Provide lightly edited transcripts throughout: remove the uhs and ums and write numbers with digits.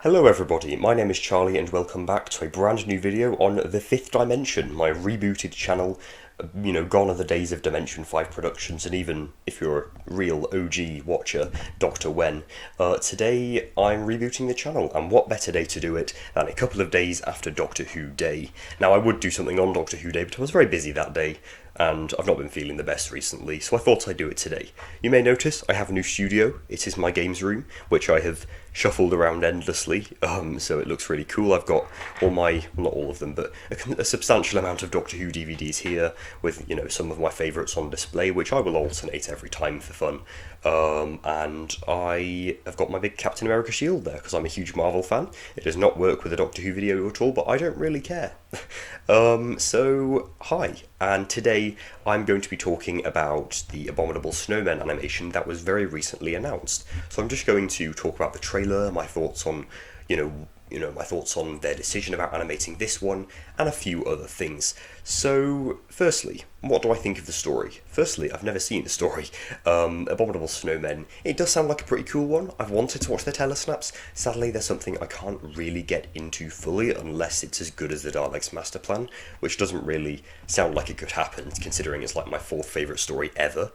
Hello everybody, my name is Charlie and welcome back to a brand new video on The Fifth Dimension, my rebooted channel. Gone are the days of Dimension 5 productions, and even if you're a real OG watcher, Dr. Wen. Today I'm rebooting the channel, and what better day to do it than a couple of days after Doctor Who Day. Now I would do something on Doctor Who Day, but I was very busy that day, and I've not been feeling the best recently, so I thought I'd do it today. You may notice I have a new studio. It is my games room, which I have shuffled around endlessly, so it looks really cool. I've got all my, not all of them, but a substantial amount of Doctor Who DVDs here, with, some of my favourites on display, which I will alternate every time for fun. And I have got my big Captain America shield there, because I'm a huge Marvel fan. It does not work with a Doctor Who video at all, but I don't really care. So, hi, and today I'm going to be talking about the Abominable Snowmen animation that was very recently announced. So I'm just going to talk about the trailer, my thoughts on, my thoughts on their decision about animating this one, and a few other things. So, firstly, what do I think of the story? Firstly, I've never seen the story. Abominable Snowmen, it does sound like a pretty cool one. I've wanted to watch their telesnaps. Sadly, there's something I can't really get into fully unless it's as good as the Daleks' Master Plan, which doesn't really sound like it could happen, considering it's like my fourth favourite story ever.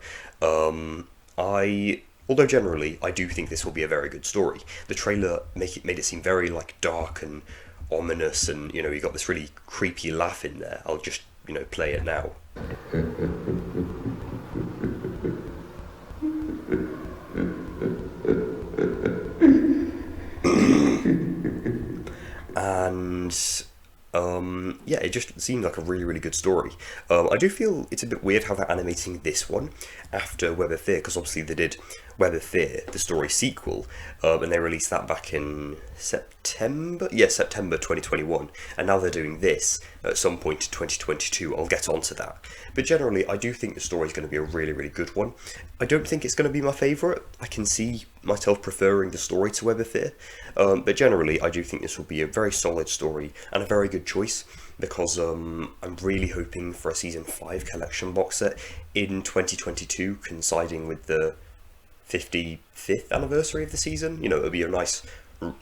Although generally, I do think this will be a very good story. The trailer made it seem very dark and ominous, and you got this really creepy laugh in there. I'll just play it now. And yeah, it just seemed like a really, really good story. I do feel it's a bit weird how they're animating this one after Web of Fear, because obviously they did Web of Fear, the story sequel, and they released that back in September 2021, and now they're doing this at some point in 2022. I'll get onto that. But generally, I do think the story is going to be a really, really good one. I don't think it's going to be my favourite. I can see myself preferring the story to Web of Fear, but generally, I do think this will be a very solid story and a very good choice, because I'm really hoping for a Season 5 collection box set in 2022, coinciding with the 55th anniversary of the season. It'll be a nice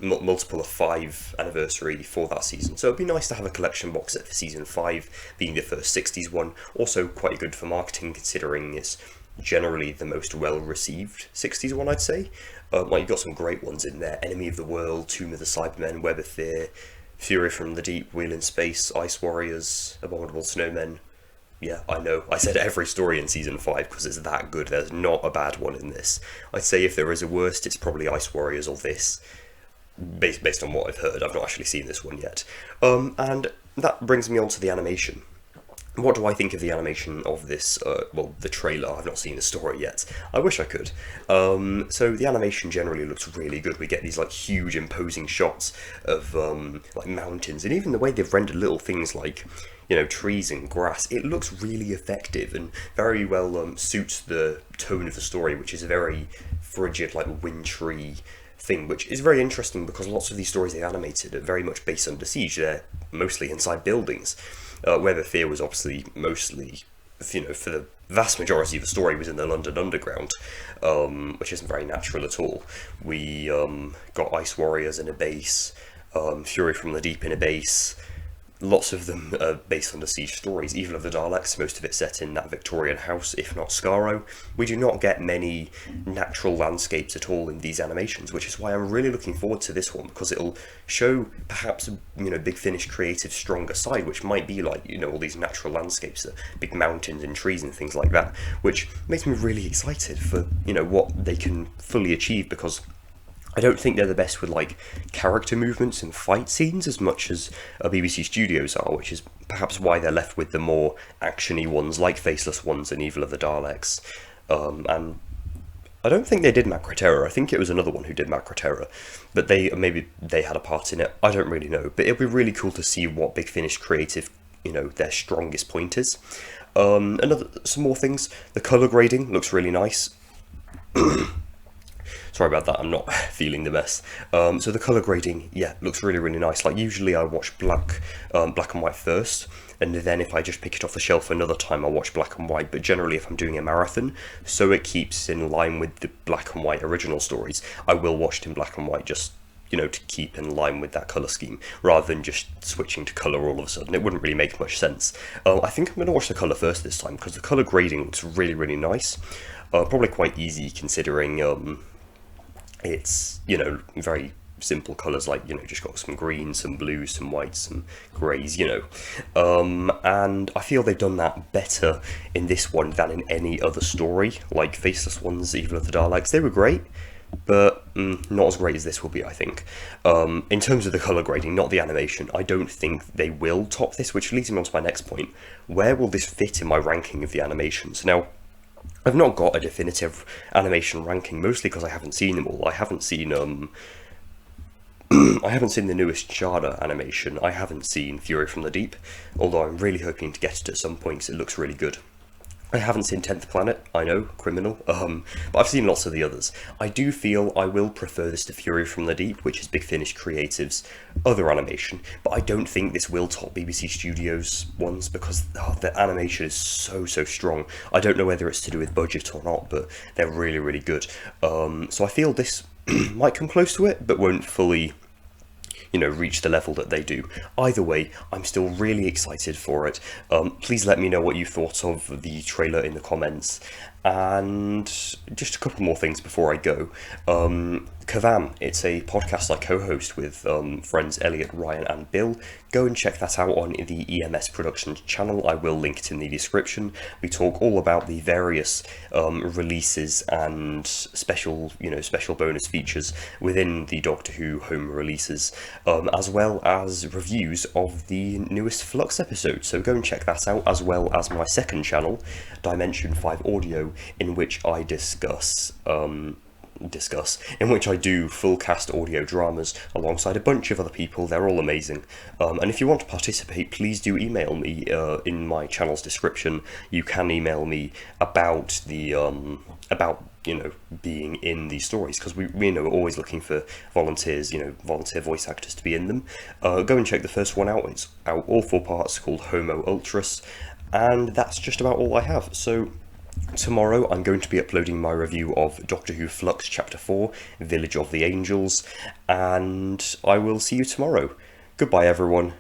multiple of 5 anniversary for that season, so it'd be nice to have a collection box set for Season 5, being the first 60s one. Also quite good for marketing, considering it's generally the most well-received 60s one, I'd say. You've got some great ones in there: Enemy of the World, Tomb of the Cybermen, Web of Fear, Fury from the Deep, Wheel in Space, Ice Warriors, Abominable Snowmen. Yeah, I know, I said every story in Season 5 because it's that good. There's not a bad one in this. I'd say if there is a worst, it's probably Ice Warriors or this, based on what I've heard. I've not actually seen this one yet. And that brings me on to the animation. What do I think of the animation of this, the trailer? I've not seen the story yet. I wish I could. So the animation generally looks really good. We get these huge imposing shots of mountains, and even the way they've rendered little things like trees and grass. It looks really effective and very well suits the tone of the story, which is a very frigid, wintry thing, which is very interesting because lots of these stories they animated are very much based under siege. They're mostly inside buildings. Web of Fear was obviously mostly, for the vast majority of the story, was in the London Underground, which isn't very natural at all. We got Ice Warriors in a base, Fury from the Deep in a base. Lots of them are based on the siege stories. Evil of the Daleks, most of it set in that Victorian house, if not Skaro. We do not get many natural landscapes at all in these animations, which is why I'm really looking forward to this one, because it'll show perhaps Big Finish creative stronger side, which might be all these natural landscapes, big mountains and trees and things like that, which makes me really excited for what they can fully achieve, because I don't think they're the best with character movements and fight scenes as much as BBC Studios are, which is perhaps why they're left with the more actiony ones like Faceless Ones and Evil of the Daleks. And I don't think they did Macroterror. I think it was another one who did Macroterror, but maybe they had a part in it. I don't really know, but it'll be really cool to see what Big Finish creative, their strongest point is. Some more things. The colour grading looks really nice. Sorry about that, I'm not feeling the best. So the colour grading, yeah, looks really, really nice. Usually I watch black and white first, and then if I just pick it off the shelf another time, I'll watch black and white. But generally, if I'm doing a marathon, so it keeps in line with the black and white original stories, I will watch it in black and white just to keep in line with that colour scheme, rather than just switching to colour all of a sudden. It wouldn't really make much sense. I think I'm going to watch the colour first this time, because the colour grading looks really, really nice. Probably quite easy considering it's, very simple colours, like, just got some greens, some blues, some whites, some greys, and I feel they've done that better in this one than in any other story. Like Faceless Ones, Evil of the Daleks, they were great, but not as great as this will be, I think. In terms of the colour grading, not the animation, I don't think they will top this, which leads me on to my next point. Where will this fit in my ranking of the animations? Now, I've not got a definitive animation ranking, mostly because I haven't seen them all. I haven't seen I haven't seen the newest Shada animation. I haven't seen Fury from the Deep, although I'm really hoping to get it at some point, because it looks really good. I haven't seen 10th Planet, I know, criminal, but I've seen lots of the others. I do feel I will prefer this to Fury from the Deep, which is Big Finish Creative's other animation, but I don't think this will top BBC Studios ones, because the animation is so strong. I don't know whether it's to do with budget or not, but they're really, really good. So I feel this might come close to it, but won't fully reach the level that they do. Either way, I'm still really excited for it. Please let me know what you thought of the trailer in the comments. And just a couple more things before I go. Kavam, it's a podcast I co-host with friends Elliot, Ryan and Bill. Go and check that out on the EMS Productions channel. I will link it in the description. We talk all about the various releases and special bonus features within the Doctor Who home releases, as well as reviews of the newest Flux episode. So go and check that out, as well as my second channel, Dimension 5 Audio, in which I discuss, in which I do full cast audio dramas alongside a bunch of other people. They're all amazing. And if you want to participate, please do email me in my channel's description. You can email me about the being in these stories, because we're always looking for volunteers, volunteer voice actors to be in them. Go and check the first one out. It's out all 4 parts, called Homo Ultras, and that's just about all I have. So tomorrow I'm going to be uploading my review of Doctor Who Flux Chapter 4, Village of the Angels, and I will see you tomorrow. Goodbye everyone.